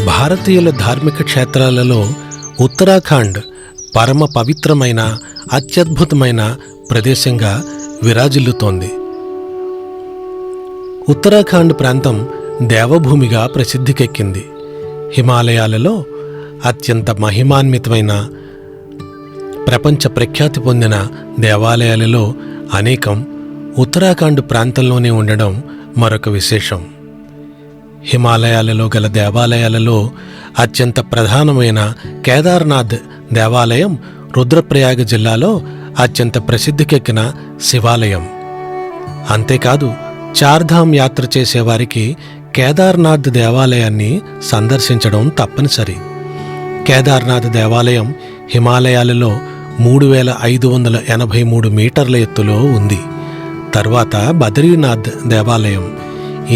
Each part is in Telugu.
భారతీయుల ధార్మిక క్షేత్రాలలో ఉత్తరాఖండ్ పరమ పవిత్రమైన అత్యద్భుతమైన ప్రదేశంగా విరాజిల్లుతోంది. ఉత్తరాఖండ్ ప్రాంతం దేవభూమిగా ప్రసిద్ధికెక్కింది. హిమాలయాలలో అత్యంత మహిమాన్వితమైన ప్రపంచ ప్రఖ్యాతి పొందిన దేవాలయాలలో అనేకం ఉత్తరాఖండ్ ప్రాంతంలోనే ఉండడం మరొక విశేషం. హిమాలయాలలో గల దేవాలయాలలో అత్యంత ప్రధానమైన కేదార్నాథ్ దేవాలయం రుద్రప్రయాగ జిల్లాలో అత్యంత ప్రసిద్ధికెక్కిన శివాలయం. అంతేకాదు చార్ధామ్ యాత్ర చేసేవారికి కేదార్నాథ్ దేవాలయాన్ని సందర్శించడం తప్పనిసరి. కేదార్నాథ్ దేవాలయం హిమాలయాలలో 3583 మీటర్ల ఎత్తులో ఉంది. తర్వాత బద్రీనాథ్ దేవాలయం.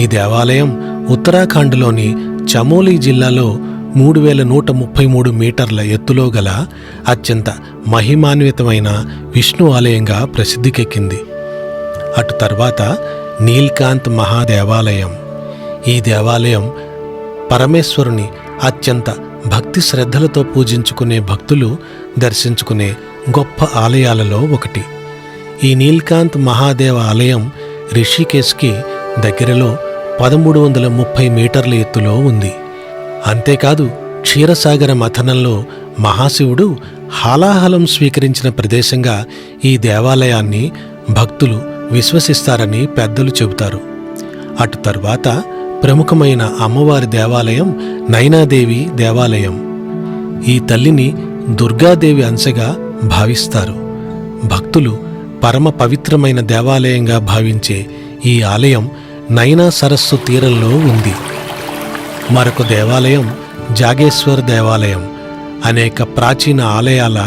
ఈ దేవాలయం ఉత్తరాఖండ్లోని చమోలీ జిల్లాలో 3133 మీటర్ల ఎత్తులో గల అత్యంత మహిమాన్వితమైన విష్ణు ఆలయంగా ప్రసిద్ధికెక్కింది. అటు తర్వాత నీల్కాంత్ మహాదేవాలయం. ఈ దేవాలయం పరమేశ్వరుని అత్యంత భక్తి శ్రద్ధలతో పూజించుకునే భక్తులు దర్శించుకునే గొప్ప ఆలయాలలో ఒకటి. ఈ నీల్కాంత్ మహాదేవ ఆలయం రిషికేశ్కి దగ్గరలో 1330 మీటర్ల ఎత్తులో ఉంది. అంతేకాదు క్షీరసాగర మథనంలో మహాశివుడు హాలాహలం స్వీకరించిన ప్రదేశంగా ఈ దేవాలయాన్ని భక్తులు విశ్వసిస్తారని పెద్దలు చెబుతారు. అటు తర్వాత ప్రముఖమైన అమ్మవారి దేవాలయం నైనాదేవి దేవాలయం. ఈ తల్లిని దుర్గాదేవి అంశగా భావిస్తారు. భక్తులు పరమ పవిత్రమైన దేవాలయంగా భావించే ఈ ఆలయం నైనా సరస్సు తీరంలో ఉంది. మరొక దేవాలయం జాగేశ్వర్ దేవాలయం అనేక ప్రాచీన ఆలయాల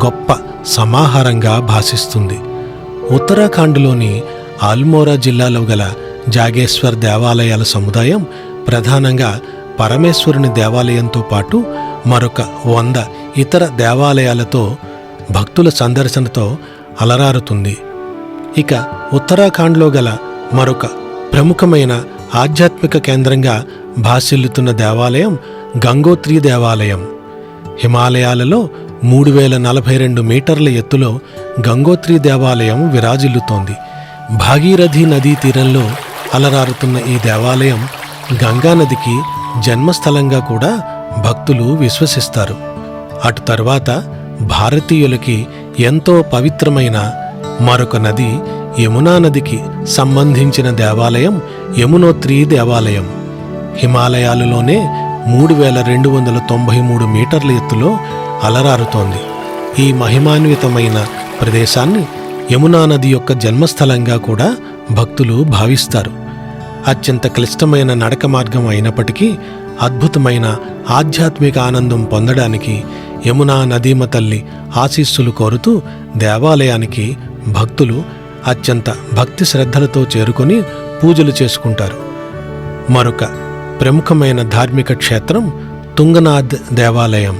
గొప్ప సమాహారంగా భాసిస్తుంది. ఉత్తరాఖండ్లోని ఆల్మోరా జిల్లాలో గల జాగేశ్వర్ దేవాలయాల సముదాయం ప్రధానంగా పరమేశ్వరుని దేవాలయంతో పాటు మరొక 100 ఇతర దేవాలయాలతో భక్తుల సందర్శనతో అలరారుతుంది. ఇక ఉత్తరాఖండ్లో గల మరొక ప్రముఖమైన ఆధ్యాత్మిక కేంద్రంగా భాసిల్లుతున్న దేవాలయం గంగోత్రి దేవాలయం. హిమాలయాలలో 3042 మీటర్ల ఎత్తులో గంగోత్రి దేవాలయం విరాజిల్లుతోంది. భాగీరథి నదీ తీరంలో అలరారుతున్న ఈ దేవాలయం గంగానదికి జన్మస్థలంగా కూడా భక్తులు విశ్వసిస్తారు. అటు తర్వాత భారతీయులకి ఎంతో పవిత్రమైన మరొక నది యమునా నదికి సంబంధించిన దేవాలయం యమునోత్రి దేవాలయం. హిమాలయాలలోనే 3293 మీటర్ల ఎత్తులో అలరారుతోంది. ఈ మహిమాన్వితమైన ప్రదేశాన్ని యమునా నది యొక్క జన్మస్థలంగా కూడా భక్తులు భావిస్తారు. అత్యంత క్లిష్టమైన నడక మార్గం అయినప్పటికీ అద్భుతమైన ఆధ్యాత్మిక ఆనందం పొందడానికి యమునా నదీమ తల్లి ఆశీస్సులు కోరుతూ దేవాలయానికి భక్తులు అత్యంత భక్తి శ్రద్ధలతో చేరుకొని పూజలు చేసుకుంటారు. మరొక ప్రముఖమైన ధార్మిక క్షేత్రం తుంగనాథ్ దేవాలయం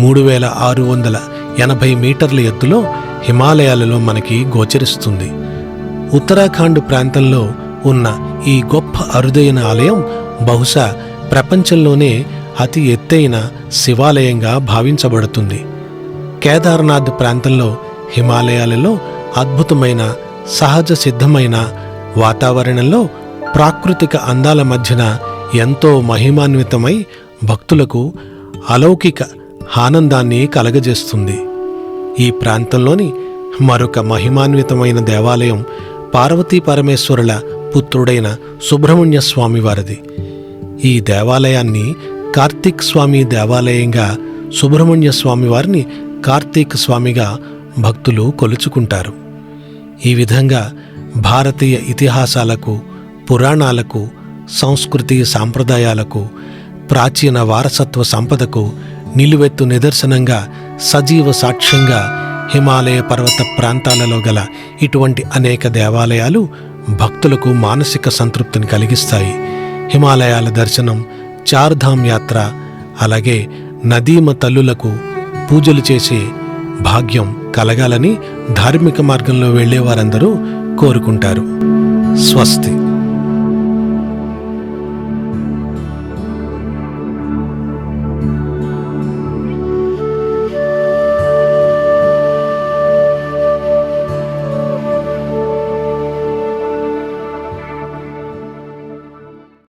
3680 మీటర్ల ఎత్తులో హిమాలయాలలో మనకి గోచరిస్తుంది. ఉత్తరాఖండ్ ప్రాంతంలో ఉన్న ఈ గొప్ప అరుదైన ఆలయం బహుశా ప్రపంచంలోనే అతి ఎత్తైన శివాలయంగా భావించబడుతుంది. కేదార్నాథ్ ప్రాంతంలో హిమాలయాలలో అద్భుతమైన సహజ సిద్ధమైన వాతావరణంలో ప్రాకృతిక అందాల మధ్యన ఎంతో మహిమాన్వితమై భక్తులకు అలౌకిక ఆనందాన్ని కలగజేస్తుంది. ఈ ప్రాంతంలోని మరొక మహిమాన్వితమైన దేవాలయం పార్వతీ పరమేశ్వరుల పుత్రుడైన సుబ్రహ్మణ్య స్వామి వారిది. ఈ దేవాలయాన్ని కార్తీక్ స్వామి దేవాలయంగా, సుబ్రహ్మణ్య స్వామి వారిని కార్తీక్ స్వామిగా భక్తులు కొలుచుకుంటారు. ఈ విధంగా భారతీయ ఇతిహాసాలకు, పురాణాలకు, సంస్కృతి సాంప్రదాయాలకు, ప్రాచీన వారసత్వ సంపదకు నిలువెత్తు నిదర్శనంగా, సజీవ సాక్ష్యంగా హిమాలయ పర్వత ప్రాంతాలలో గల ఇటువంటి అనేక దేవాలయాలు భక్తులకు మానసిక సంతృప్తిని కలిగిస్తాయి. హిమాలయాల దర్శనం, చార్ధామ్ యాత్ర, అలాగే నదీమ తల్లులకు పూజలు చేసే భాగ్యం కలగాలని ధార్మిక మార్గంలో వెళ్ళేవారందరూ కోరుకుంటారు. స్వస్తి.